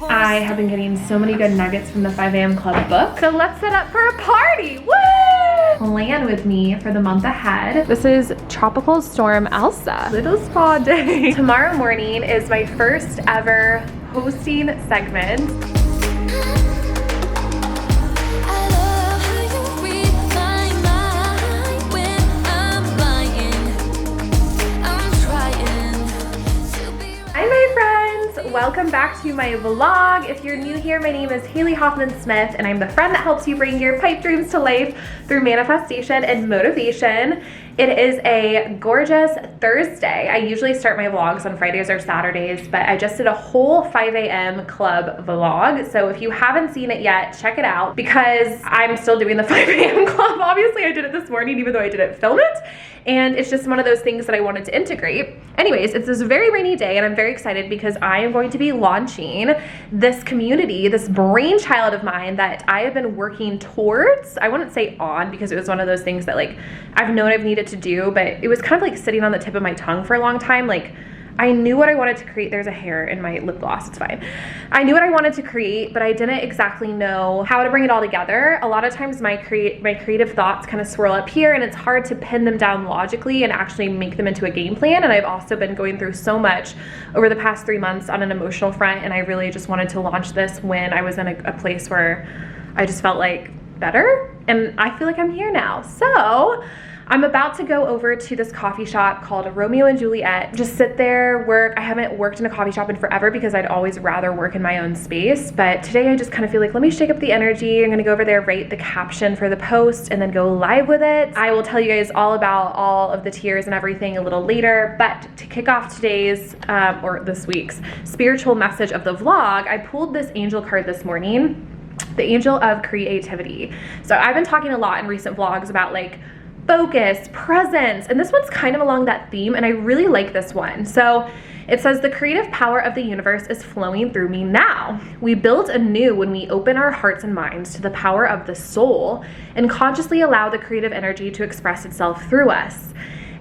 I have been getting so many good nuggets from the 5 a.m. Club book. So let's set up for a party. Woo! Plan with me for the month ahead. This is Tropical Storm Elsa. Little spa day. Tomorrow morning is my first ever hosting segment. Welcome back to my vlog. If you're new here, my name is Haley Hoffman-Smith and I'm the friend that helps you bring your pipe dreams to life through manifestation and motivation. It is a gorgeous Thursday. I usually start my vlogs on Fridays or Saturdays, but I just did a whole 5 a.m. club vlog. So if you haven't seen it yet, check it out because I'm still doing the 5 a.m. club. Obviously I did it this morning even though I didn't film it. And it's just one of those things that I wanted to integrate. Anyways, it's this very rainy day and I'm very excited because I am going to be launching this community, this brainchild of mine that I have been working towards. I wouldn't say on because it was one of those things that like I've known I've needed to do, but it was kind of like sitting on the tip of my tongue for a long time. Like I knew what I wanted to create. There's a hair in my lip gloss, it's fine. I knew what I wanted to create, but I didn't exactly know how to bring it all together. A lot of times my creative thoughts kind of swirl up here and it's hard to pin them down logically and actually make them into a game plan. And I've also been going through so much over the past 3 months on an emotional front. And I really just wanted to launch this when I was in a place where I just felt like better. And I feel like I'm here now. So I'm about to go over to this coffee shop called Romeo and Juliet. Just sit there, work. I haven't worked in a coffee shop in forever because I'd always rather work in my own space. But today I just kind of feel like, let me shake up the energy. I'm gonna go over there, write the caption for the post, and then go live with it. I will tell you guys all about all of the tiers and everything a little later. But to kick off today's, or this week's, spiritual message of the vlog, I pulled this angel card this morning, the angel of creativity. So I've been talking a lot in recent vlogs about like, focus, presence, and this one's kind of along that theme and I really like this one. So it says the creative power of the universe is flowing through me now. We build anew when we open our hearts and minds to the power of the soul and consciously allow the creative energy to express itself through us.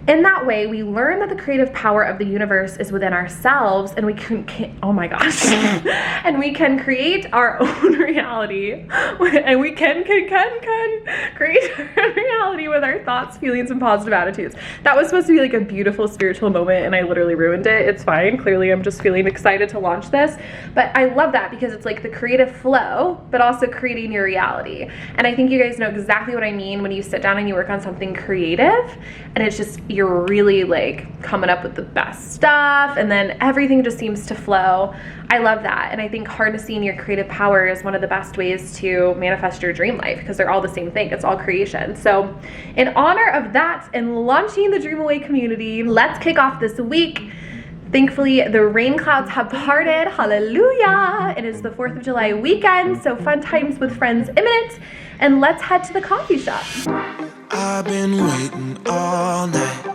In that way, we learn that the creative power of the universe is within ourselves and we can oh my gosh, and we can create our own reality. And we can create our reality with our thoughts, feelings, and positive attitudes. That was supposed to be like a beautiful spiritual moment and I literally ruined it. It's fine. Clearly, I'm just feeling excited to launch this. But I love that because it's like the creative flow, but also creating your reality. And I think you guys know exactly what I mean when you sit down and you work on something creative and it's just, you're really like coming up with the best stuff and then everything just seems to flow. I love that. And I think harnessing your creative power is one of the best ways to manifest your dream life because they're all the same thing. It's all creation. So in honor of that and launching the Dream Away community, let's kick off this week. Thankfully, the rain clouds have parted. Hallelujah. It is the 4th of July weekend, so fun times with friends imminent. And let's head to the coffee shop. I've been waiting all night.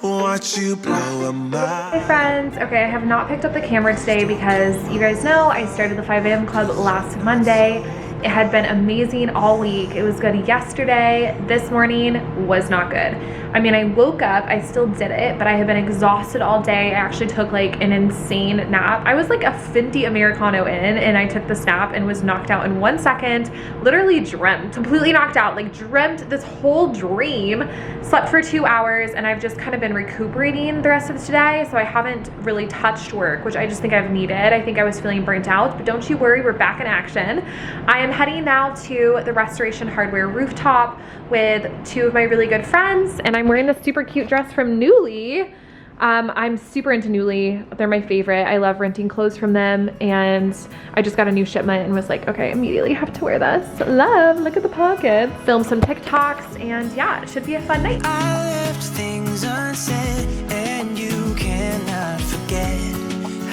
Watch you blow a mind. Hey friends, okay, I have not picked up the camera today because you guys know I started the 5 a.m. club last Monday. It had been amazing all week. It was good yesterday. This morning was not good. I mean, I woke up, I still did it, but I have been exhausted all day. I actually took like an insane nap. I was like a Fenty Americano in and I took the nap and was knocked out in 1 second, literally dreamt, completely knocked out, like dreamt this whole dream, slept for 2 hours and I've just kind of been recuperating the rest of today. So I haven't really touched work, which I just think I've needed. I think I was feeling burnt out, but don't you worry, we're back in action. I am heading now to the Restoration Hardware rooftop with 2 of my really good friends and I'm wearing this super cute dress from Nuuly. I'm super into Nuuly. They're my favorite. I love renting clothes from them and I just got a new shipment and was like, okay, immediately have to wear this. Love, look at the pockets. Film some TikToks and yeah, it should be a fun night. I left things unsaid and you cannot forget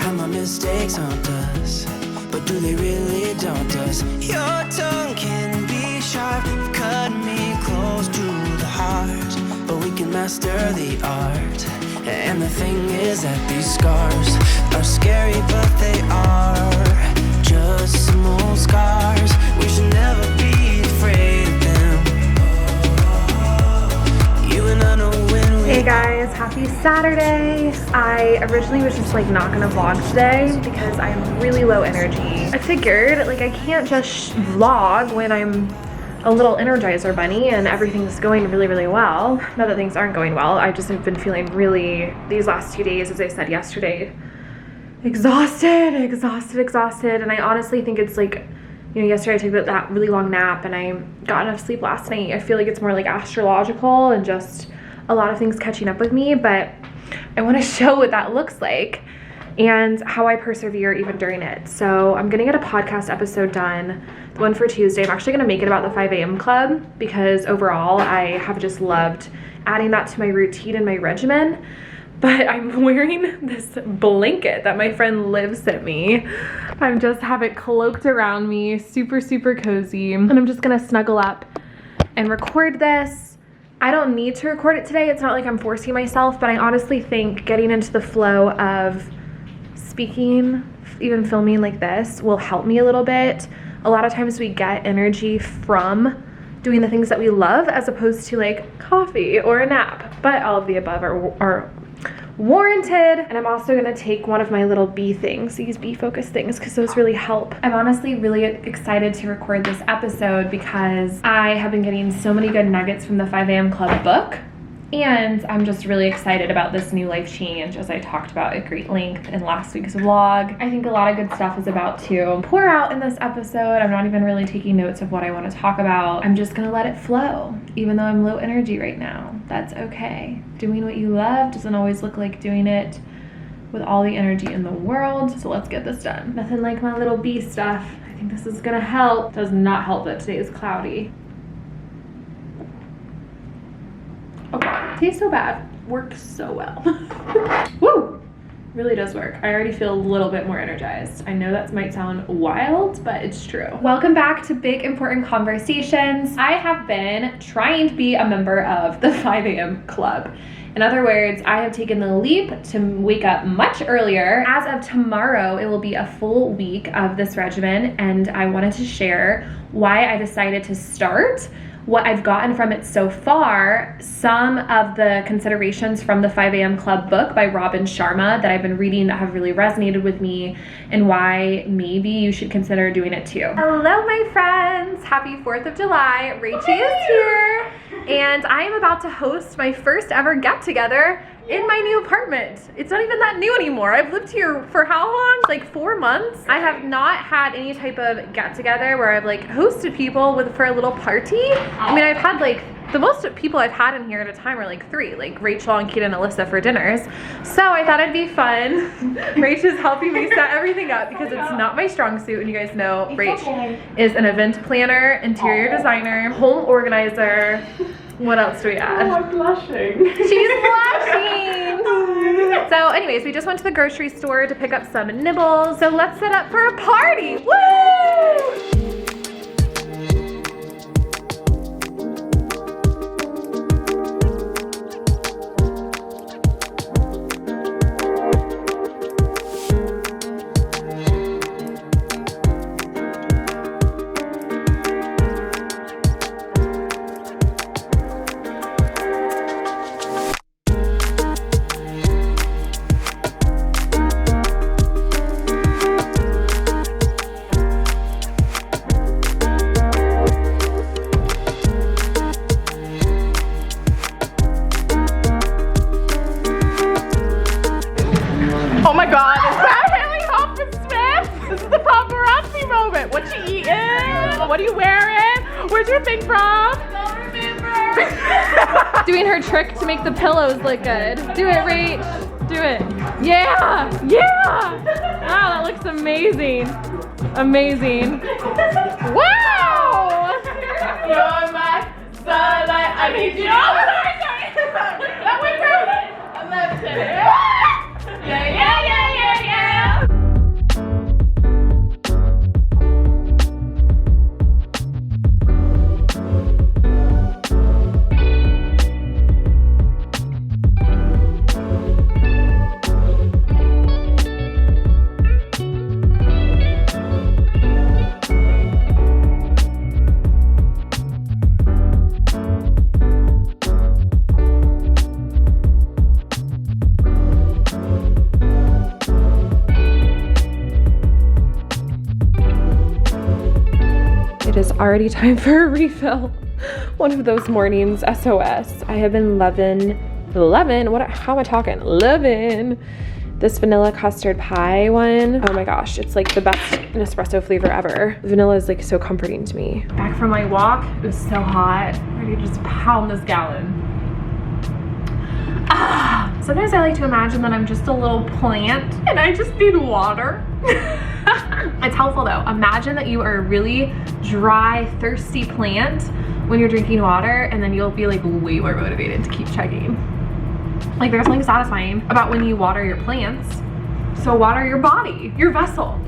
how my mistakes haunt us, but do they really daunt us? Your tongue can be sharp, cut me close to the heart, but we can master the art. And the thing is that these scars are scary, but they are just some old scars. We should never be afraid of them. You and I know when we... Hey guys, guys, happy Saturday. I originally was just like not gonna vlog today because I'm really low energy. I figured like I can't just vlog when I'm a little Energizer bunny and everything's going really well. Not that things aren't going well, I just have been feeling really, these last 2 days, as I said yesterday, exhausted. And I honestly think it's like, you know, yesterday I took that really long nap and I got enough sleep last night. I feel like it's more like astrological and just a lot of things catching up with me, but I want to show what that looks like and how I persevere even during it. So I'm gonna get a podcast episode done, the one for Tuesday. I'm actually gonna make it about the 5 a.m. club because overall I have just loved adding that to my routine and my regimen. But I'm wearing this blanket that my friend Liv sent me. I just have it cloaked around me, super cozy. And I'm just gonna snuggle up and record this. I don't need to record it today. It's not like I'm forcing myself, but I honestly think getting into the flow of speaking, even filming like this, will help me a little bit. A lot of times we get energy from doing the things that we love as opposed to like coffee or a nap, but all of the above are warranted. And I'm also gonna take one of my little bee things, these bee focus things, because those really help. I'm honestly really excited to record this episode because I have been getting so many good nuggets from the 5 a.m. Club book. And I'm just really excited about this new life change, as I talked about at great length in last week's vlog. I think a lot of good stuff is about to pour out in this episode. I'm not even really taking notes of what I want to talk about. I'm just gonna let it flow, even though I'm low energy right now. That's okay. Doing what you love doesn't always look like doing it with all the energy in the world. So let's get this done. Nothing like my little bee stuff. I think this is gonna help. Does not help that today is cloudy. Okay, tastes so bad. Worked so well. Woo! Really does work. I already feel a little bit more energized. I know that might sound wild, but it's true. Welcome back to Big Important Conversations. I have been trying to be a member of the 5 a.m. Club. In other words, I have taken the leap to wake up much earlier. As of tomorrow, it will be a full week of this regimen, and I wanted to share why I decided to start, what I've gotten from it so far, some of the considerations from the 5 a.m. Club book by Robin Sharma that I've been reading that have really resonated with me, and why maybe you should consider doing it too. Hello, my friends. Happy 4th of July. Rachie is here, and I am about to host my first ever get-together in my new apartment. It's not even that new anymore. I've lived here for how long? Like 4 months. I have not had any type of get together where I've like hosted people for a little party. I mean, I've had like, the most people I've had in here at a time are like 3, like Rachel and Keita and Alyssa for dinners. So I thought it'd be fun. Rach is helping me set everything up because it's not my strong suit. And you guys know Rach is an event planner, interior designer, home organizer. What else do we add? Oh, I'm blushing. She's blushing. So anyways, we just went to the grocery store to pick up some nibbles. So let's set up for a party. Woo! Oh my god, is that Haley Hoffman Smith? This is the paparazzi moment. What you eating? What are you wearing? Where's your thing from? I don't remember. Doing her trick to make the pillows look good. Do it, Rach. Do it. Yeah! Yeah! Wow, that looks amazing. Amazing. Wow! You're my starlight. I need you. Oh, sorry. That went perfect. I left it. Yeah. already time for a refill. One of those mornings, SOS. I have been loving, how am I talking? Loving this vanilla custard pie one. Oh my gosh, it's like the best Nespresso flavor ever. Vanilla is like so comforting to me. Back from my walk, it was so hot. I'm ready to just pound this gallon. Sometimes I like to imagine that I'm just a little plant and I just need water. It's helpful though. Imagine that you are a really dry, thirsty plant when you're drinking water, and then you'll be like way more motivated to keep chugging. Like there's something satisfying about when you water your plants. So water your body, your vessel.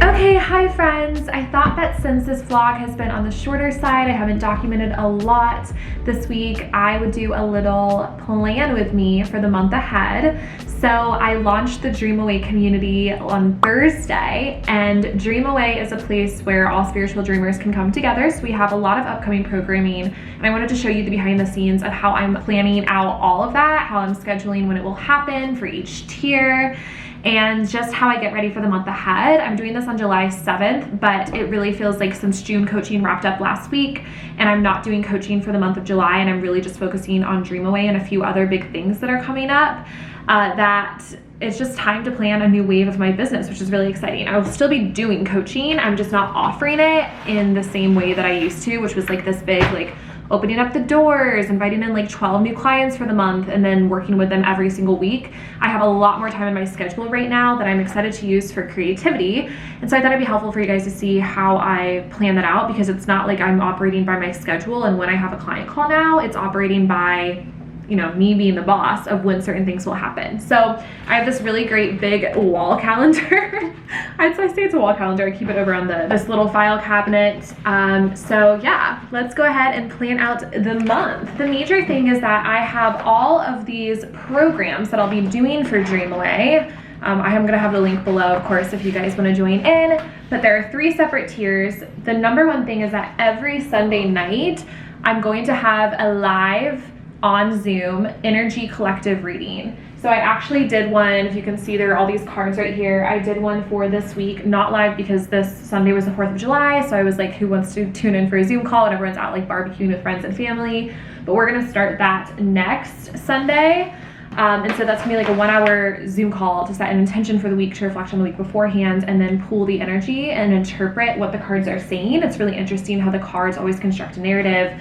Okay, hi friends. I thought that since this vlog has been on the shorter side, I haven't documented a lot this week, I would do a little plan with me for the month ahead. So I launched the Dream Away community on Thursday, and Dream Away is a place where all spiritual dreamers can come together. So we have a lot of upcoming programming, and I wanted to show you the behind the scenes of how I'm planning out all of that, how I'm scheduling when it will happen for each tier, and just how I get ready for the month ahead. I'm doing this on July 7th, but it really feels like since June coaching wrapped up last week, and I'm not doing coaching for the month of July, and I'm really just focusing on Dream Away and a few other big things that are coming up, that it's just time to plan a new wave of my business, which is really exciting. I will still be doing coaching, I'm just not offering it in the same way that I used to, which was like this big, like opening up the doors, inviting in like 12 new clients for the month, and then working with them every single week. I have a lot more time in my schedule right now that I'm excited to use for creativity. And so I thought it'd be helpful for you guys to see how I plan that out, because it's not like I'm operating by my schedule, and when I have a client call now, it's operating by, you know, me being the boss of when certain things will happen. So I have this really great big wall calendar. I'd say it's a wall calendar. I keep it over on this little file cabinet. So yeah, let's go ahead and plan out the month. The major thing is that I have all of these programs that I'll be doing for Dream Away. I am gonna have the link below, of course, if you guys wanna join in, but there are 3 separate tiers. The number one thing is that every Sunday night, I'm going to have a live on Zoom energy collective reading. So I actually did one, if you can see there are all these cards right here. I did one for this week, not live because this Sunday was the 4th of July. So I was like, who wants to tune in for a Zoom call? And everyone's out like barbecuing with friends and family. But we're gonna start that next Sunday. And so that's gonna be like a 1-hour Zoom call to set an intention for the week, to reflect on the week beforehand, and then pull the energy and interpret what the cards are saying. It's really interesting how the cards always construct a narrative.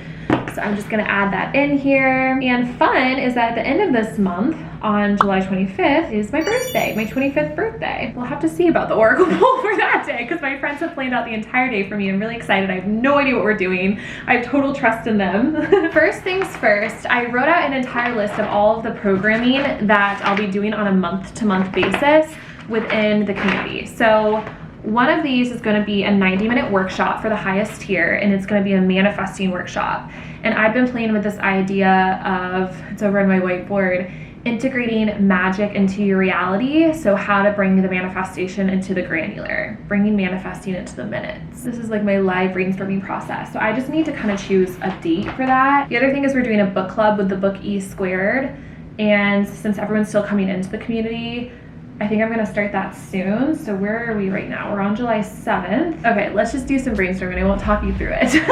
So I'm just gonna add that in here. And fun is that at the end of this month, on July 25th, is my birthday, my 25th birthday. We'll have to see about the Oracle poll for that day, because my friends have planned out the entire day for me. I'm really excited. I have no idea what we're doing. I have total trust in them. First things first, I wrote out an entire list of all of the programming that I'll be doing on a month-to-month basis within the community. So one of these is going to be a 90-minute workshop for the highest tier, and it's going to be a manifesting workshop. And I've been playing with this idea of, it's over on my whiteboard, integrating magic into your reality. So how to bring the manifestation into the granular, bringing manifesting into the minutes. This is like my live brainstorming process. So I just need to kind of choose a date for that. The other thing is we're doing a book club with the book E Squared. And since everyone's still coming into the community, I think I'm gonna start that soon. So where are we right now? We're on July 7th. Okay, let's just do some brainstorming. I won't talk you through it.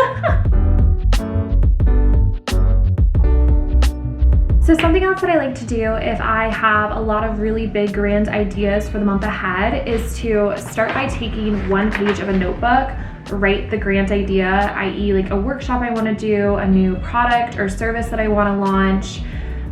So something else that I like to do if I have a lot of really big grand ideas for the month ahead is to start by taking one page of a notebook, write the grand idea, i.e. like a workshop I wanna do, a new product or service that I wanna launch,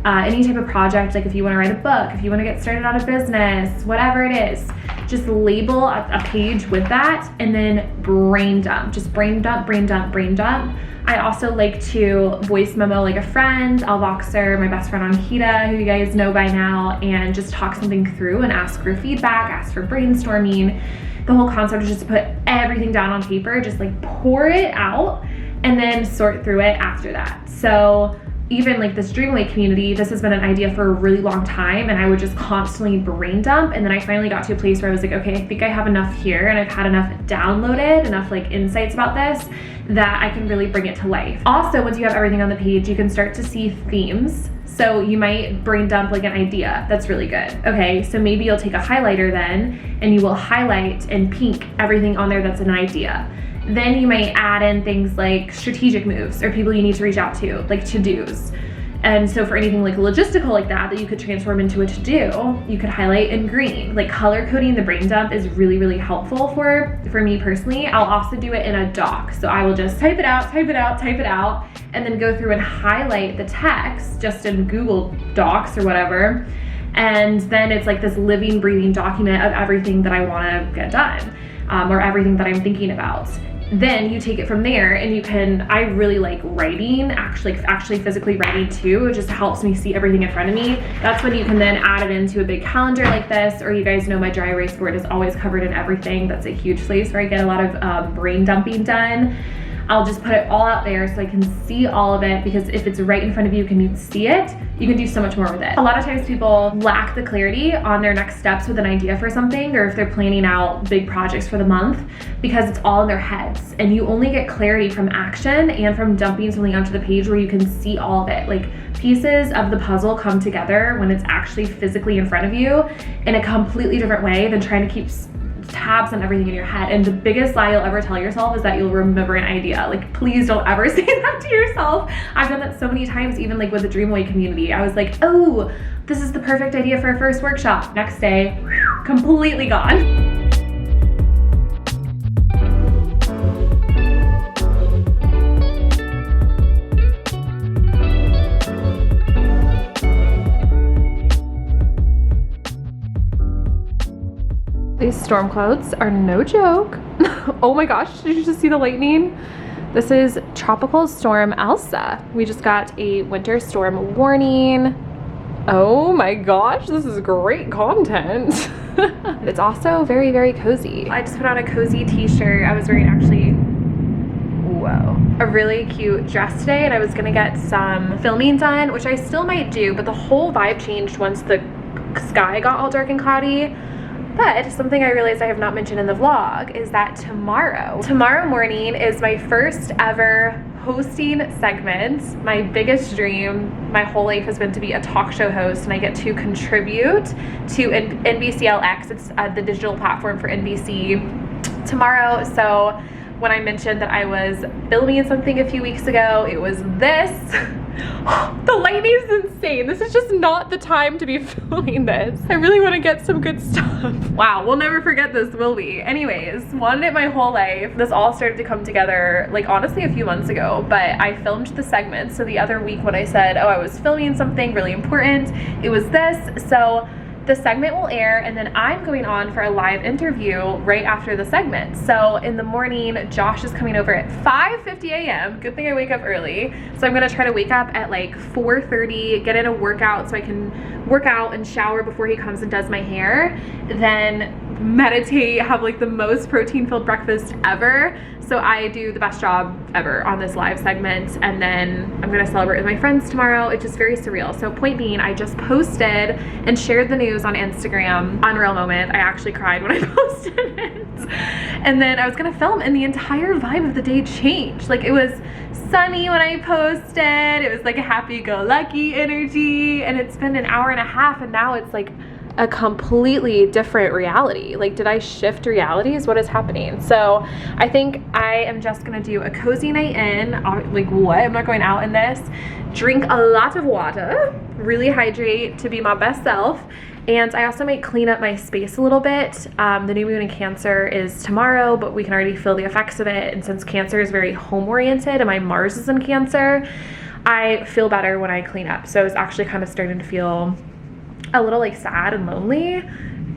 any type of project, like if you wanna write a book, if you wanna get started on a business, whatever it is, just label a page with that and then brain dump. Just brain dump, brain dump, brain dump. I also like to voice memo like a friend. I'll Voxer my best friend Ankita, who you guys know by now, and just talk something through and ask for feedback, ask for brainstorming. The whole concept is just to put everything down on paper, just like pour it out and then sort through it after that. So even like this Dream Away community, this has been an idea for a really long time, and I would just constantly brain dump. And then I finally got to a place where I was like, okay, I think I have enough here, and I've had enough downloaded, enough like insights about this, that I can really bring it to life. Also, once you have everything on the page, you can start to see themes. So you might brain dump like an idea. That's really good. Okay, so maybe you'll take a highlighter then and you will highlight in pink everything on there that's an idea. Then you might add in things like strategic moves or people you need to reach out to, like to-dos. And so for anything like logistical like that you could transform into a to-do, you could highlight in green. Like color coding the brain dump is really, really helpful for me personally. I'll also do it in a doc. So I will just type it out, and then go through and highlight the text just in Google Docs or whatever. And then it's like this living, breathing document of everything that I wanna get done or everything that I'm thinking about. Then you take it from there and you can, I really like writing, actually physically writing too. It just helps me see everything in front of me. That's when you can then add it into a big calendar like this, or you guys know my dry erase board is always covered in everything. That's a huge place where I get a lot of brain dumping done. I'll just put it all out there so I can see all of it, because if it's right in front of you, you can see it, you can do so much more with it. A lot of times people lack the clarity on their next steps with an idea for something, or if they're planning out big projects for the month, because it's all in their heads. And you only get clarity from action and from dumping something onto the page where you can see all of it. Like pieces of the puzzle come together when it's actually physically in front of you in a completely different way than trying to keep tabs on everything in your head. And the biggest lie you'll ever tell yourself is that you'll remember an idea. Like, please don't ever say that to yourself. I've done that so many times, even like with the Dreamaway community. I was like, oh, this is the perfect idea for a first workshop. Next day, completely gone. These storm clouds are no joke. Oh my gosh, did you just see the lightning? This is Tropical Storm Elsa. We just got a winter storm warning. Oh my gosh, this is great content. It's also very, very cozy. I just put on a cozy t-shirt. I was wearing actually, whoa, a really cute dress today, and I was gonna get some filming done, which I still might do, but the whole vibe changed once the sky got all dark and cloudy. But something I realized I have not mentioned in the vlog is that tomorrow morning is my first ever hosting segment. My biggest dream my whole life has been to be a talk show host, and I get to contribute to NBCLX. It's the digital platform for NBC tomorrow. So when I mentioned that I was filming something a few weeks ago, it was this. The lighting is insane. This is just not the time to be filming this. I really want to get some good stuff. Wow, we'll never forget this, will we? Anyways, wanted it my whole life. This all started to come together, like honestly a few months ago, but I filmed the segment. So the other week when I said, oh, I was filming something really important, it was this. So the segment will air, and then I'm going on for a live interview right after the segment. So in the morning, Josh is coming over at 5:50 a.m. Good thing I wake up early. So I'm gonna try to wake up at like 4:30, get in a workout so I can work out and shower before he comes and does my hair. Then meditate, have like the most protein-filled breakfast ever. So I do the best job ever on this live segment, and then I'm gonna celebrate with my friends tomorrow. It's just very surreal. So point being, I just posted and shared the news on Instagram. Unreal moment. I actually cried when I posted it. And then I was gonna film, and the entire vibe of the day changed. Like, it was sunny when I posted. It was like a happy-go-lucky energy, and it's been an hour and a half, and now it's like a completely different reality. Like, did I shift realities? What is happening? So I think I am just gonna do a cozy night in. Like, what? I'm not going out in this. Drink a lot of water, really hydrate to be my best self. And I also might clean up my space a little bit. The new moon in Cancer is tomorrow, but we can already feel the effects of it. And since Cancer is very home-oriented and my Mars is in Cancer, I feel better when I clean up. So it's actually kind of starting to feel a little like sad and lonely,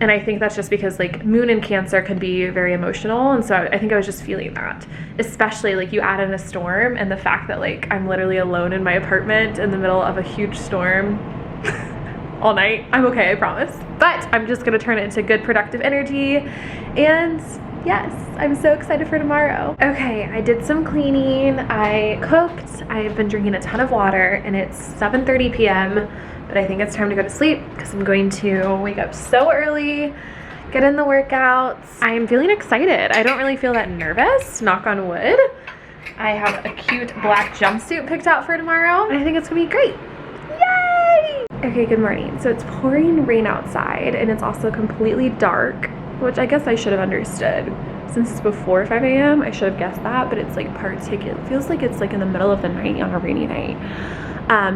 and I think that's just because like moon in Cancer can be very emotional, and so I think I was just feeling that, especially like you add in a storm and the fact that like I'm literally alone in my apartment in the middle of a huge storm all night. I'm okay, I promise, but I'm just gonna turn it into good productive energy. And yes, I'm so excited for tomorrow. Okay, I did some cleaning, I cooked, I've been drinking a ton of water, and it's 7:30 p.m. but I think it's time to go to sleep because I'm going to wake up so early, get in the workouts. I'm feeling excited. I don't really feel that nervous, knock on wood. I have a cute black jumpsuit picked out for tomorrow, and I think it's gonna be great. Yay! Okay, good morning. So it's pouring rain outside, and it's also completely dark, which I guess I should have understood. Since it's before 5 a.m., I should have guessed that, but it's like particular. It feels like it's like in the middle of the night on a rainy night.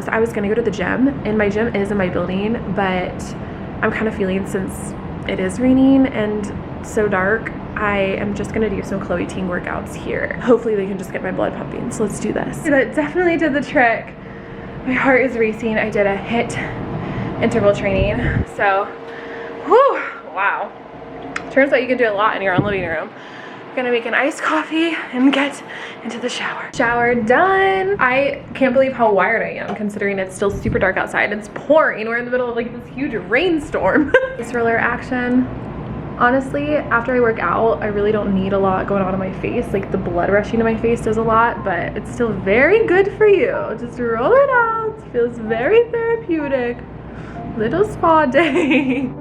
So I was gonna go to the gym, and my gym is in my building, but I'm kind of feeling, since it is raining and so dark, I am just gonna do some Chloe Ting workouts here. Hopefully they can just get my blood pumping, so let's do this. That definitely did the trick. My heart is racing. I did a HIIT interval training, so, whew, wow. Turns out you can do a lot in your own living room. I'm gonna make an iced coffee and get into the shower. Shower done. I can't believe how wired I am considering it's still super dark outside. It's pouring. We're in the middle of like this huge rainstorm. Face roller action. Honestly, after I work out, I really don't need a lot going on in my face. Like the blood rushing to my face does a lot, but it's still very good for you. Just roll it out. It feels very therapeutic. Little spa day.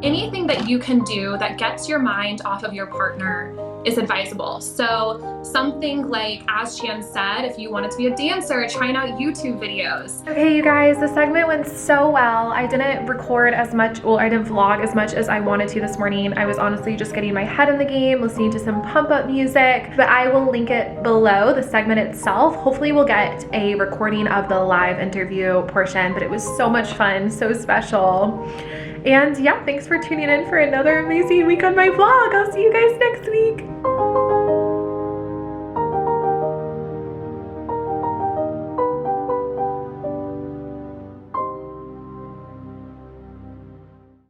Anything that you can do that gets your mind off of your partner is advisable. So something like, as Chan said, if you wanted to be a dancer, trying out YouTube videos. Okay, you guys, the segment went so well. I didn't record as much, well, I didn't vlog as much as I wanted to this morning. I was honestly just getting my head in the game, listening to some pump up music, but I will link it below, the segment itself. Hopefully we'll get a recording of the live interview portion, but it was so much fun, so special. And yeah, thanks for tuning in for another amazing week on my vlog. I'll see you guys next week.